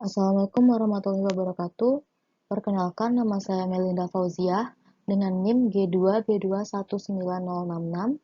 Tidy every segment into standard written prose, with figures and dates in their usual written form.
Assalamualaikum warahmatullahi wabarakatuh. Perkenalkan, nama saya Melinda Fauziah dengan NIM G2B219066.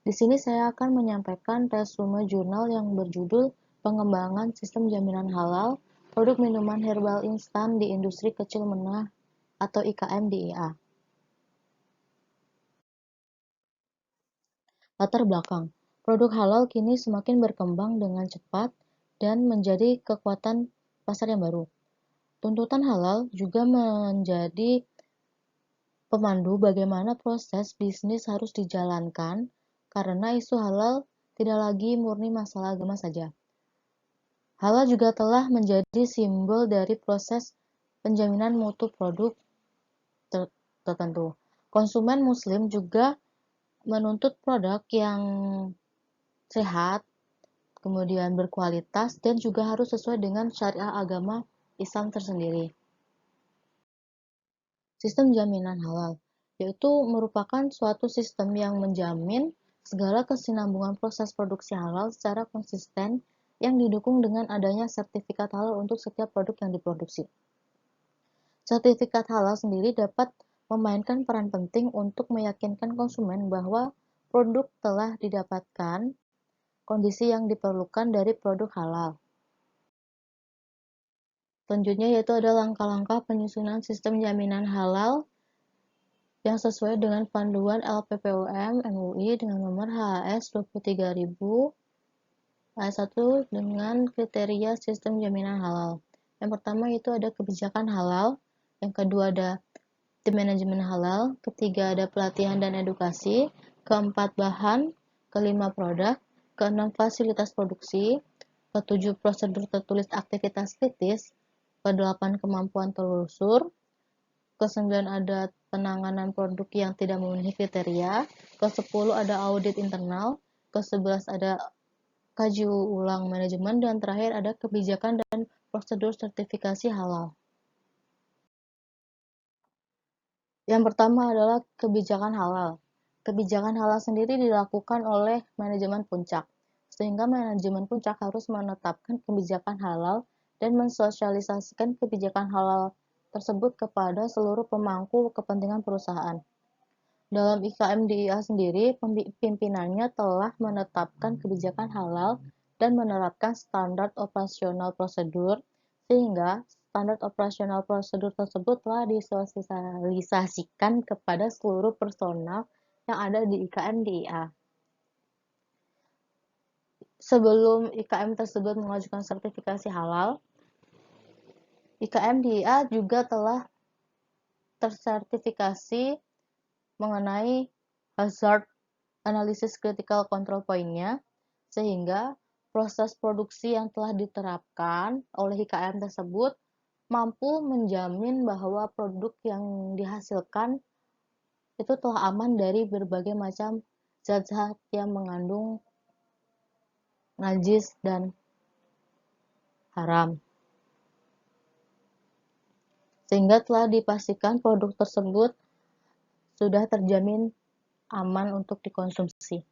Di sini saya akan menyampaikan resume jurnal yang berjudul Pengembangan Sistem Jaminan Halal Produk Minuman Herbal Instan di Industri Kecil Menengah atau IKM DIA. Latar belakang. Produk halal kini semakin berkembang dengan cepat dan menjadi kekuatan pasar yang baru. Tuntutan halal juga menjadi pemandu bagaimana proses bisnis harus dijalankan karena isu halal tidak lagi murni masalah agama saja. Halal juga telah menjadi simbol dari proses penjaminan mutu produk tertentu. Konsumen muslim juga menuntut produk yang sehat, kemudian berkualitas, dan juga harus sesuai dengan syariah agama Islam tersendiri. Sistem jaminan halal, yaitu merupakan suatu sistem yang menjamin segala kesinambungan proses produksi halal secara konsisten yang didukung dengan adanya sertifikat halal untuk setiap produk yang diproduksi. Sertifikat halal sendiri dapat memainkan peran penting untuk meyakinkan konsumen bahwa produk telah didapatkan kondisi yang diperlukan dari produk halal. Selanjutnya yaitu ada langkah-langkah penyusunan sistem jaminan halal yang sesuai dengan panduan LPPUM MUI dengan nomor HHS 23000 ayat 1 dengan kriteria sistem jaminan halal. Yang pertama itu ada kebijakan halal, yang kedua ada tim manajemen halal, ketiga ada pelatihan dan edukasi, keempat bahan, kelima produk, keenam fasilitas produksi, ketujuh prosedur tertulis aktivitas kritis, kedelapan kemampuan telusur, ke-9 ada penanganan produk yang tidak memenuhi kriteria, ke-10 ada audit internal, ke-11 ada kaji ulang manajemen, dan terakhir ada kebijakan dan prosedur sertifikasi halal. Yang pertama adalah kebijakan halal. Kebijakan halal sendiri dilakukan oleh manajemen puncak, sehingga manajemen puncak harus menetapkan kebijakan halal dan mensosialisasikan kebijakan halal tersebut kepada seluruh pemangku kepentingan perusahaan. Dalam IKM DIA sendiri, pimpinannya telah menetapkan kebijakan halal dan menerapkan standar operasional prosedur, sehingga standar operasional prosedur tersebut telah disosialisasikan kepada seluruh personal yang ada di IKM DIA. Sebelum IKM tersebut mengajukan sertifikasi halal, IKM DIA juga telah tersertifikasi mengenai hazard analisis critical control point-nya, sehingga proses produksi yang telah diterapkan oleh IKM tersebut mampu menjamin bahwa produk yang dihasilkan itu telah aman dari berbagai macam zat-zat yang mengandung najis dan haram. Sehingga telah dipastikan produk tersebut sudah terjamin aman untuk dikonsumsi.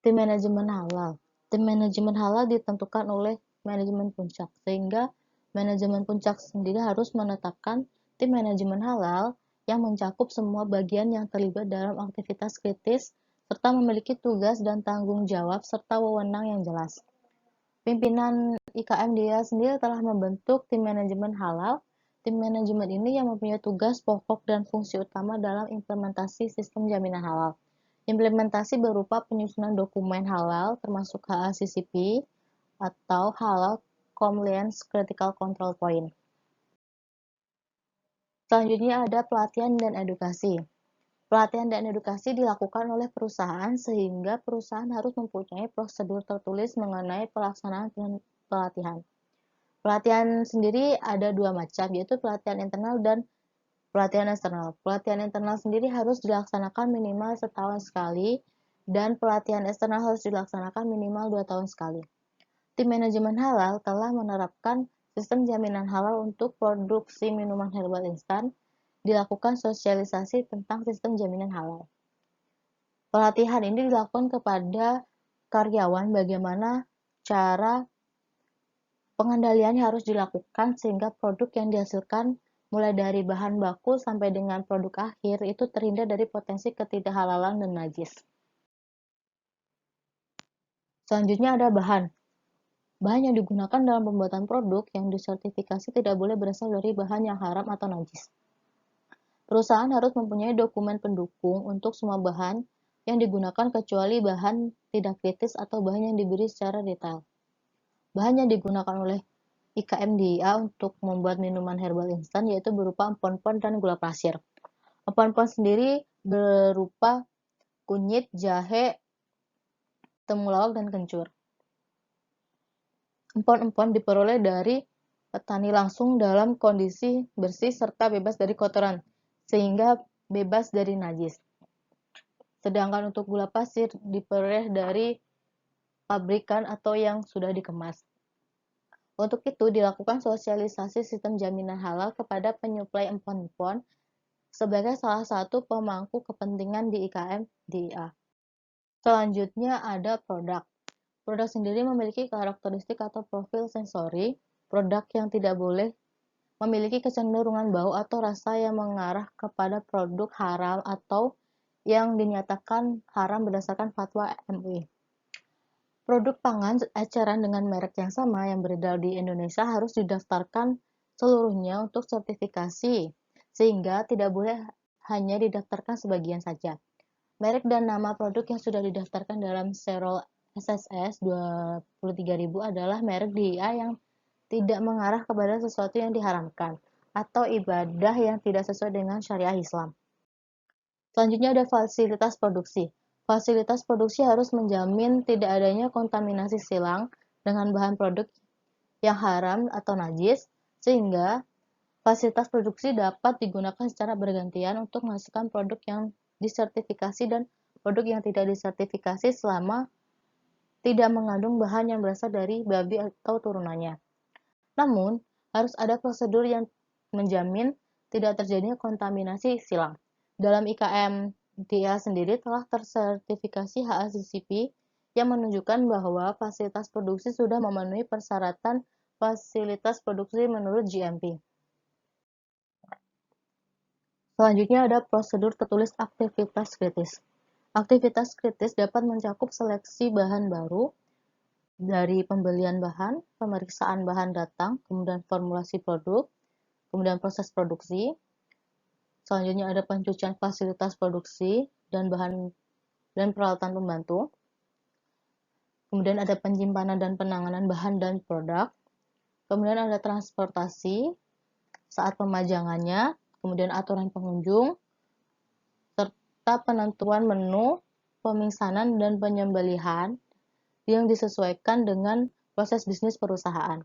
Tim manajemen halal. Tim manajemen halal ditentukan oleh manajemen puncak, sehingga manajemen puncak sendiri harus menetapkan tim manajemen halal yang mencakup semua bagian yang terlibat dalam aktivitas kritis, serta memiliki tugas dan tanggung jawab serta wewenang yang jelas. Pimpinan IKM DIA sendiri telah membentuk tim manajemen halal. Tim manajemen ini yang mempunyai tugas pokok dan fungsi utama dalam implementasi sistem jaminan halal. Implementasi berupa penyusunan dokumen halal termasuk HACCP atau Halal Compliance Critical Control Point. Selanjutnya ada pelatihan dan edukasi. Pelatihan dan edukasi dilakukan oleh perusahaan sehingga perusahaan harus mempunyai prosedur tertulis mengenai pelaksanaan pelatihan. Pelatihan sendiri ada dua macam, yaitu pelatihan internal dan pelatihan eksternal. Pelatihan internal sendiri harus dilaksanakan minimal setahun sekali, dan pelatihan eksternal harus dilaksanakan minimal 2 tahun sekali. Tim manajemen halal telah menerapkan sistem jaminan halal untuk produksi minuman herbal instan, dilakukan sosialisasi tentang sistem jaminan halal. Pelatihan ini dilakukan kepada karyawan bagaimana cara pengendalian harus dilakukan sehingga produk yang dihasilkan mulai dari bahan baku sampai dengan produk akhir itu terhindar dari potensi ketidakhalalan dan najis. Selanjutnya ada bahan. Bahan yang digunakan dalam pembuatan produk yang disertifikasi tidak boleh berasal dari bahan yang haram atau najis. Perusahaan harus mempunyai dokumen pendukung untuk semua bahan yang digunakan kecuali bahan tidak kritis atau bahan yang diberi secara detail. Bahan yang digunakan oleh IKMDIA untuk membuat minuman herbal instan yaitu berupa empon-empon dan gula pasir. Empon-empon sendiri berupa kunyit, jahe, temulawak, dan kencur. Empon-empon diperoleh dari petani langsung dalam kondisi bersih serta bebas dari kotoran, sehingga bebas dari najis. Sedangkan untuk gula pasir diperoleh dari pabrikan atau yang sudah dikemas. Untuk itu dilakukan sosialisasi sistem jaminan halal kepada penyuplai empon-empon sebagai salah satu pemangku kepentingan di IKMDIA. Selanjutnya ada produk. Produk sendiri memiliki karakteristik atau profil sensori. Produk yang tidak boleh memiliki kecenderungan bau atau rasa yang mengarah kepada produk haram atau yang dinyatakan haram berdasarkan fatwa MUI. Produk pangan eceran dengan merek yang sama yang beredar di Indonesia harus didaftarkan seluruhnya untuk sertifikasi, sehingga tidak boleh hanya didaftarkan sebagian saja. Merek dan nama produk yang sudah didaftarkan dalam Serol SSS 23.000 adalah merek DIA yang tidak mengarah kepada sesuatu yang diharamkan atau ibadah yang tidak sesuai dengan syariah Islam. Selanjutnya ada fasilitas produksi. Fasilitas produksi harus menjamin tidak adanya kontaminasi silang dengan bahan produk yang haram atau najis, sehingga fasilitas produksi dapat digunakan secara bergantian untuk menghasilkan produk yang disertifikasi dan produk yang tidak disertifikasi selama tidak mengandung bahan yang berasal dari babi atau turunannya. Namun, harus ada prosedur yang menjamin tidak terjadinya kontaminasi silang. Dalam IKMDIA sendiri telah tersertifikasi HACCP yang menunjukkan bahwa fasilitas produksi sudah memenuhi persyaratan fasilitas produksi menurut GMP. Selanjutnya ada prosedur tertulis aktivitas kritis. Aktivitas kritis dapat mencakup seleksi bahan baru, dari pembelian bahan, pemeriksaan bahan datang, kemudian formulasi produk, kemudian proses produksi. Selanjutnya ada pencucian fasilitas produksi dan bahan dan peralatan pembantu. Kemudian ada penyimpanan dan penanganan bahan dan produk. Kemudian ada transportasi saat pemajangannya, kemudian aturan pengunjung, serta penentuan menu, pemisanan dan penyembelihan yang disesuaikan dengan proses bisnis perusahaan.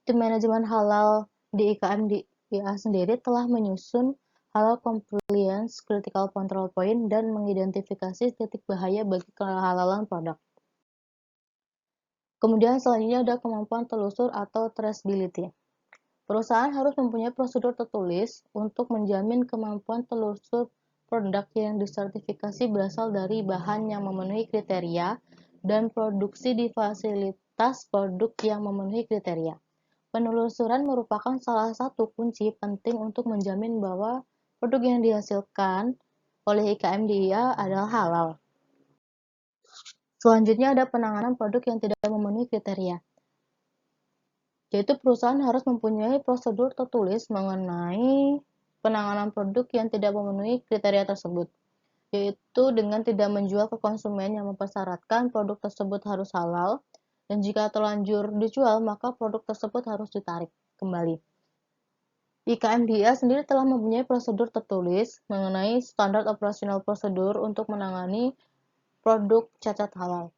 Tim manajemen halal di IKMDIA sendiri telah menyusun halal compliance critical control point dan mengidentifikasi titik bahaya bagi kehalalan produk. Kemudian selanjutnya ada kemampuan telusur atau traceability. Perusahaan harus mempunyai prosedur tertulis untuk menjamin kemampuan telusur produk yang disertifikasi berasal dari bahan yang memenuhi kriteria dan produksi di fasilitas produk yang memenuhi kriteria. Penelusuran merupakan salah satu kunci penting untuk menjamin bahwa produk yang dihasilkan oleh IKMDIA adalah halal. Selanjutnya ada penanganan produk yang tidak memenuhi kriteria, yaitu perusahaan harus mempunyai prosedur tertulis mengenai penanganan produk yang tidak memenuhi kriteria tersebut, yaitu dengan tidak menjual ke konsumen yang mempersyaratkan produk tersebut harus halal, dan jika terlanjur dijual, maka produk tersebut harus ditarik kembali. IKMDIA sendiri telah mempunyai prosedur tertulis mengenai standar operasional prosedur untuk menangani produk cacat halal.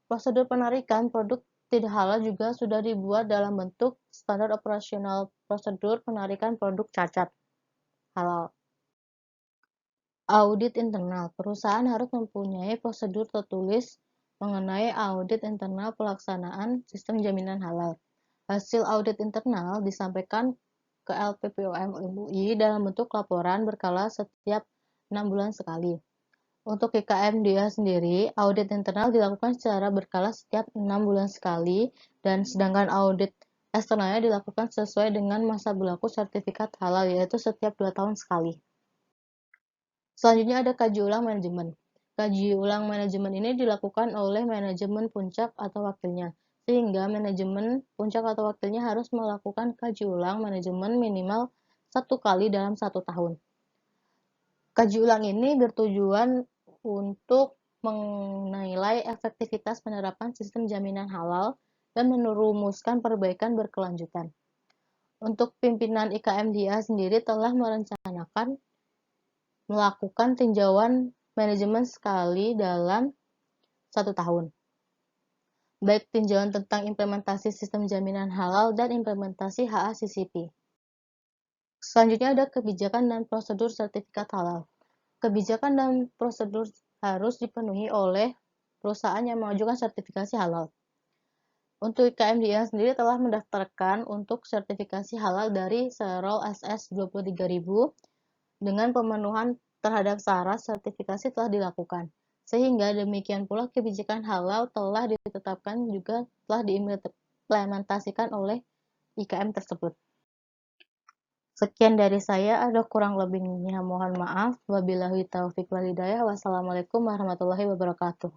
Prosedur penarikan produk tidak halal juga sudah dibuat dalam bentuk standar operasional prosedur penarikan produk cacat halal. Audit internal. Perusahaan harus mempunyai prosedur tertulis mengenai audit internal pelaksanaan sistem jaminan halal. Hasil audit internal disampaikan ke LPPOM MUI dalam bentuk laporan berkala setiap 6 bulan sekali. Untuk IKM dia sendiri, audit internal dilakukan secara berkala setiap 6 bulan sekali, dan sedangkan audit eksternalnya dilakukan sesuai dengan masa berlaku sertifikat halal, yaitu setiap 2 tahun sekali. Selanjutnya ada kaji ulang manajemen. Kaji ulang manajemen ini dilakukan oleh manajemen puncak atau wakilnya, sehingga manajemen puncak atau wakilnya harus melakukan kaji ulang manajemen minimal 1 kali dalam 1 tahun. Kaji ulang ini bertujuan untuk menilai efektivitas penerapan sistem jaminan halal dan merumuskan perbaikan berkelanjutan. Untuk pimpinan IKMDA sendiri telah merencanakan melakukan tinjauan manajemen sekali dalam 1 tahun, baik tinjauan tentang implementasi sistem jaminan halal dan implementasi HACCP. Selanjutnya ada kebijakan dan prosedur sertifikat halal. Kebijakan dan prosedur harus dipenuhi oleh perusahaan yang mengajukan sertifikasi halal. Untuk IKMDA sendiri telah mendaftarkan untuk sertifikasi halal dari Serol SS 23.000 dengan pemenuhan terhadap syarat sertifikasi telah dilakukan. Sehingga demikian pula kebijakan halal telah ditetapkan juga telah diimplementasikan oleh IKM tersebut. Sekian dari saya, ada kurang lebihnya mohon maaf. Wabillahi taufiq wal hidayah. Wassalamualaikum warahmatullahi wabarakatuh.